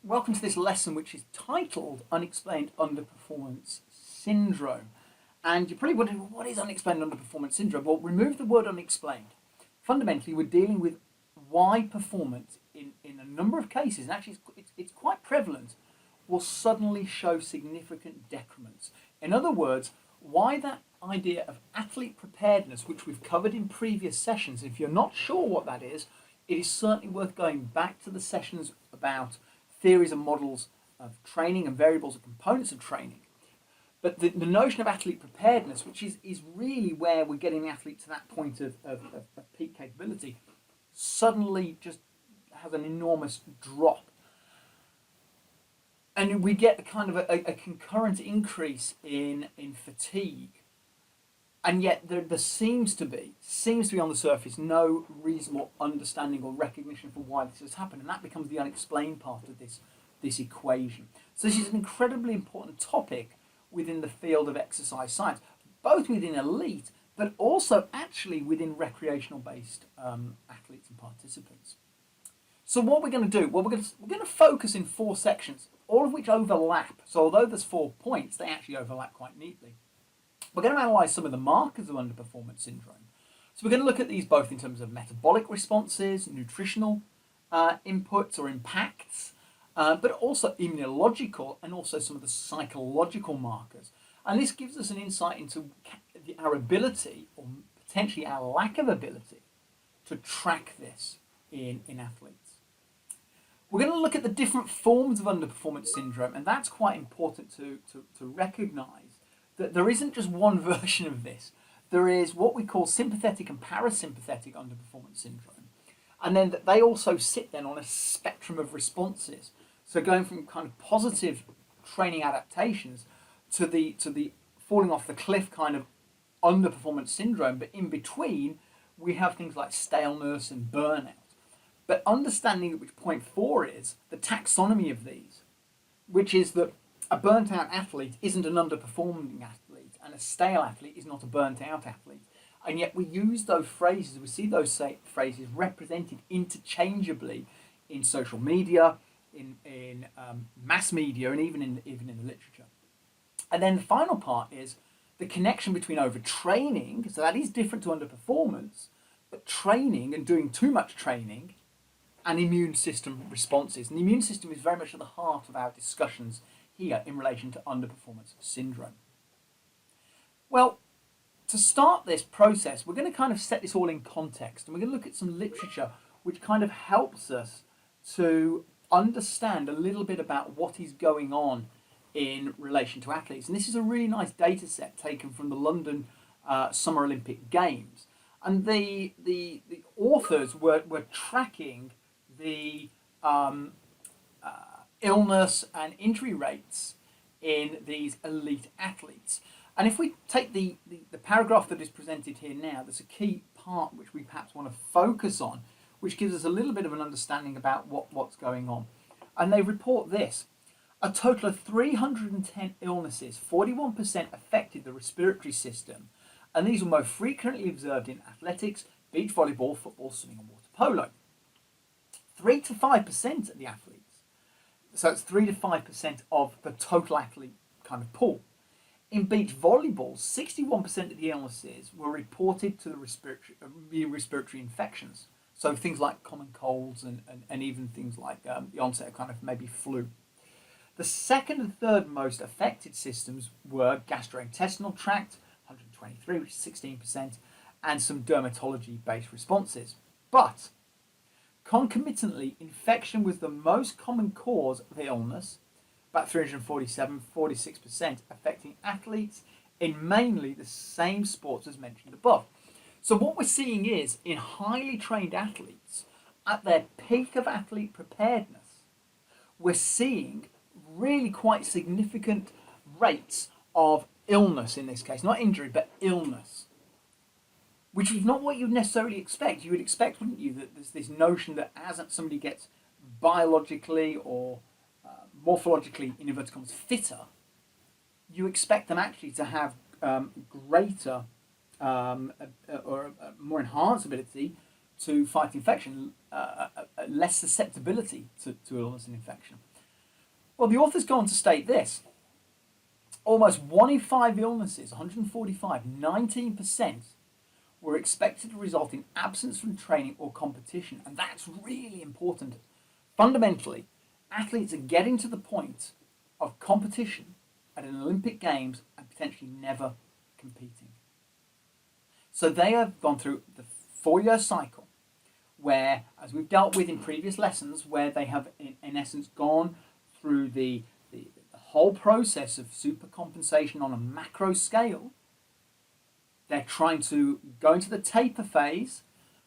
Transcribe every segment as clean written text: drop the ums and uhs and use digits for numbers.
Welcome to this lesson, which is titled Unexplained Underperformance Syndrome. And you're probably wondering, what is unexplained underperformance syndrome? Well, remove the word unexplained. Fundamentally, we're dealing with why performance in a number of cases, and actually it's quite prevalent, will suddenly show significant decrements. In other words, why that idea of athlete preparedness, which we've covered in previous sessions, if you're not sure what that is, it is certainly worth going back to the sessions about theories and models of training and variables and components of training. But the notion of athlete preparedness, which is really where we're getting the athlete to that point of peak capability, suddenly just has an enormous drop. And we get kind of a concurrent increase in fatigue. And yet there seems to be on the surface no reasonable understanding or recognition for why this has happened, and that becomes the unexplained part of this equation. So this is an incredibly important topic within the field of exercise science, both within elite, but also actually within recreational-based athletes and participants. So what we're going to do, well, we're going to focus in 4 sections, all of which overlap. So although there's 4 points, they actually overlap quite neatly. We're going to analyse some of the markers of underperformance syndrome. So we're going to look at these both in terms of metabolic responses, nutritional inputs or impacts, but also immunological and also some of the psychological markers. And this gives us an insight into our ability, or potentially our lack of ability, to track this in athletes. We're going to look at the different forms of underperformance syndrome, and that's quite important to recognise that there isn't just one version of this. There is what we call sympathetic and parasympathetic underperformance syndrome. And then they also sit then on a spectrum of responses. So going from kind of positive training adaptations to the falling off the cliff kind of underperformance syndrome, but in between we have things like staleness and burnout. But understanding at which point 4 is the taxonomy of these, which is that a burnt out athlete isn't an underperforming athlete, and a stale athlete is not a burnt out athlete. And yet we use those phrases, we see those phrases represented interchangeably in social media, in mass media, and even in the literature. And then the final part is the connection between overtraining, so that is different to underperformance, but training and doing too much training and immune system responses. And the immune system is very much at the heart of our discussions here in relation to underperformance syndrome. Well, to start this process, we're going to kind of set this all in context, and we're going to look at some literature which kind of helps us to understand a little bit about what is going on in relation to athletes. And this is a really nice data set taken from the London Summer Olympic Games. And the authors were tracking the illness and injury rates in these elite athletes. And if we take the paragraph that is presented here now, there's a key part which we perhaps want to focus on, which gives us a little bit of an understanding about what's going on. And they report this. A total of 310 illnesses, 41% affected the respiratory system, and these were most frequently observed in athletics, beach volleyball, football, swimming and water polo. 3 to 5% of the athletes. So it's 3 to 5% of the total athlete kind of pool. In beach volleyball, 61% of the illnesses were reported to the respiratory infections. So things like common colds and even things like the onset of kind of maybe flu. The second and third most affected systems were gastrointestinal tract, 123, which is 16%, and some dermatology-based responses. But concomitantly, infection was the most common cause of illness, about 347, 46%, affecting athletes in mainly the same sports as mentioned above. So what we're seeing is, in highly trained athletes, at their peak of athlete preparedness, we're seeing really quite significant rates of illness in this case, not injury, but illness, which is not what you'd necessarily expect. You would expect, wouldn't you, that there's this notion that as somebody gets biologically or morphologically, in inverted commas, fitter, you expect them actually to have greater or more enhanced ability to fight infection, less susceptibility to illness and infection. Well, the authors go on to state this. Almost 1 in 5 illnesses, 145, 19%, were expected to result in absence from training or competition. And that's really important. Fundamentally, athletes are getting to the point of competition at an Olympic Games and potentially never competing. So they have gone through the 4-year cycle where, as we've dealt with in previous lessons, where they have in essence gone through the whole process of supercompensation on a macro scale. They're trying to go into the taper phase.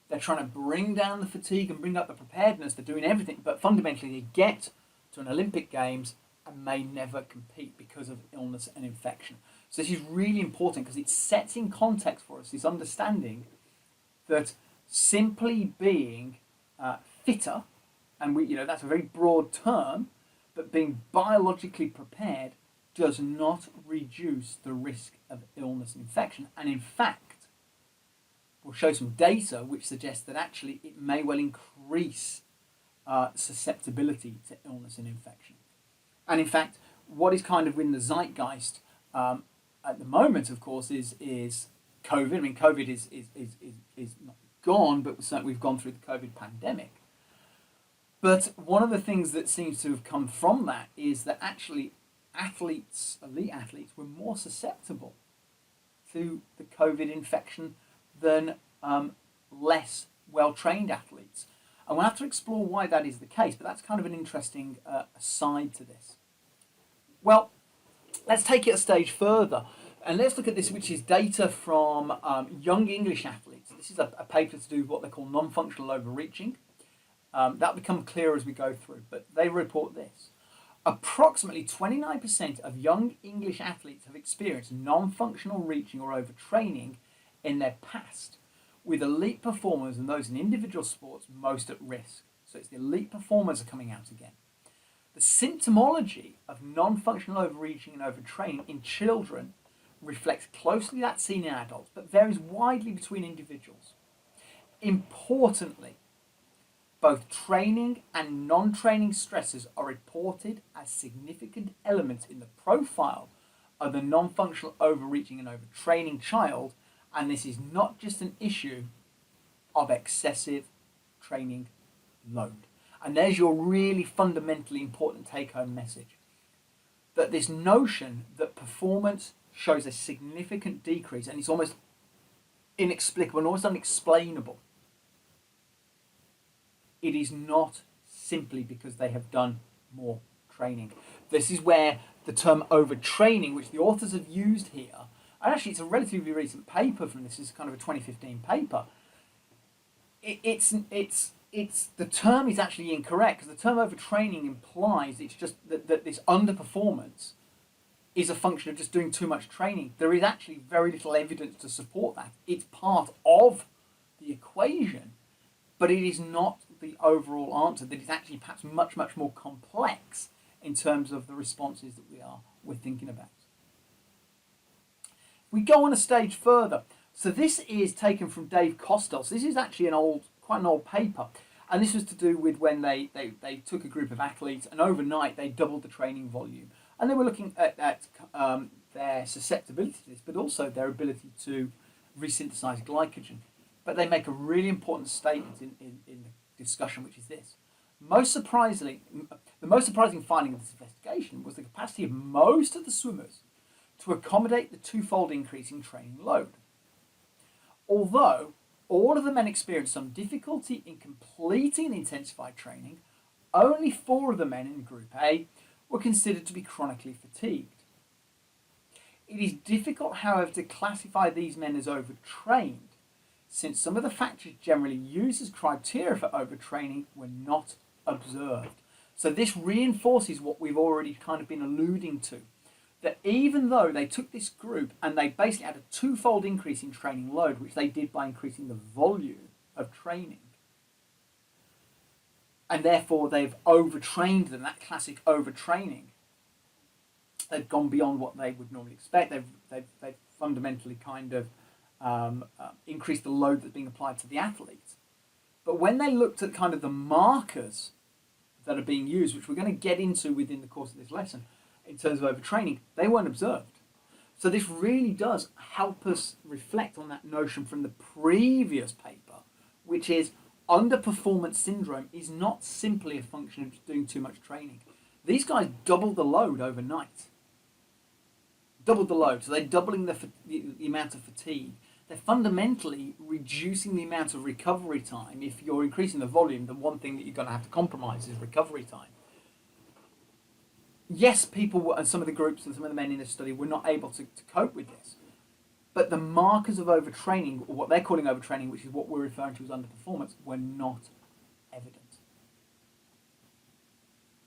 They're trying to bring down the fatigue and bring up the preparedness. They're doing everything, but fundamentally they get to an Olympic Games and may never compete because of illness and infection. So this is really important because it sets in context for us this understanding that simply being fitter, and that's a very broad term, but being biologically prepared does not reduce the risk of illness and infection. And in fact, we'll show some data which suggests that actually it may well increase susceptibility to illness and infection. And in fact, what is kind of in the zeitgeist at the moment, of course, is COVID. I mean, COVID is not gone, but certainly we've gone through the COVID pandemic. But one of the things that seems to have come from that is that actually elite athletes, were more susceptible to the COVID infection than less well-trained athletes. And we'll have to explore why that is the case, but that's kind of an interesting aside to this. Well, let's take it a stage further, and let's look at this, which is data from young English athletes. This is a paper to do with what they call non-functional overreaching. That'll become clearer as we go through, but they report this. Approximately 29% of young English athletes have experienced non-functional reaching or overtraining in their past, with elite performers and those in individual sports most at risk. So it's the elite performers are coming out again. The symptomology of non-functional overreaching and overtraining in children reflects closely that seen in adults, but varies widely between individuals. Importantly, both training and non-training stresses are reported as significant elements in the profile of the non-functional overreaching and overtraining child, and this is not just an issue of excessive training load. And there's your really fundamentally important take-home message, that this notion that performance shows a significant decrease, and it's almost inexplicable and almost unexplainable, it is not simply because they have done more training. This is where the term overtraining, which the authors have used here, and actually it's a relatively recent paper from this is kind of a 2015 paper. It's the term is actually incorrect, because the term overtraining implies it's just that this underperformance is a function of just doing too much training. There is actually very little evidence to support that. It's part of the equation, but it is not the overall answer. That is actually perhaps much, much more complex in terms of the responses that we're thinking about. We go on a stage further. So this is taken from Dave Costell. So this is actually quite an old paper. And this was to do with when they took a group of athletes and overnight they doubled the training volume. And they were looking at their susceptibility to this, but also their ability to resynthesize glycogen. But they make a really important statement in the discussion, which is this. The most surprising finding of this investigation was the capacity of most of the swimmers to accommodate the twofold increase in training load. Although all of the men experienced some difficulty in completing the intensified training, only 4 of the men in Group A were considered to be chronically fatigued. It is difficult, however, to classify these men as overtrained, since some of the factors generally used as criteria for overtraining were not observed. So this reinforces what we've already kind of been alluding to, that even though they took this group and they basically had a twofold increase in training load, which they did by increasing the volume of training, and therefore they've overtrained them, that classic overtraining, they've gone beyond what they would normally expect. They've fundamentally kind of increased the load that's being applied to the athletes. But when they looked at kind of the markers that are being used, which we're going to get into within the course of this lesson, in terms of overtraining, they weren't observed. So this really does help us reflect on that notion from the previous paper, which is underperformance syndrome is not simply a function of doing too much training. These guys doubled the load overnight. Doubled the load. So they're doubling the amount of fatigue. They're fundamentally reducing the amount of recovery time. If you're increasing the volume, the one thing that you're going to have to compromise is recovery time. Yes, people and some of the groups and some of the men in this study were not able to cope with this. But the markers of overtraining, or what they're calling overtraining, which is what we're referring to as underperformance, were not evident.